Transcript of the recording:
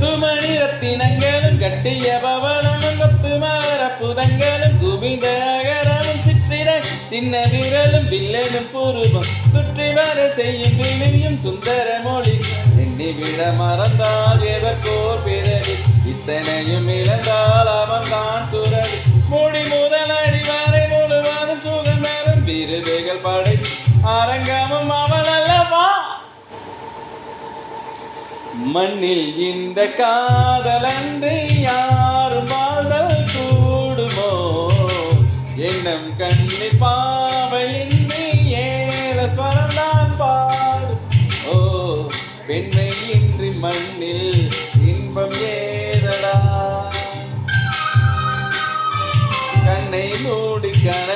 முத்துமணி ரத்தினங்களும் கட்டிய பவனமும் கொத்து மலர புதங்களும் குவிந்த நகரமும் சிற்றிட சின்ன விரலும் வில்லனும் பூர்வம் சுற்றி வர செய்யும் விழியும் சுந்தர மொழி எண்ணி விட மறந்தால் எதற்கோர் பிறவி இத்தனையும் இழந்தால் அவன் தான் துறவி மூடி முதல் அடி வரை முழுவதும் சுகந்தரும் விருதுகள் படை அரங்கமும் அவள் அல்லவா மண்ணில் இந்த காதலன்று யாரும் வாழ்தல் கூடுமோ எண்ணம் கண்ணி பாவையின்றி ஏழ ஸ்வரம்தான் பாடும் ஓ பெண்மை இன்றி மண்ணில் இன்பம் ஏதடா கண்ணை மூடி கண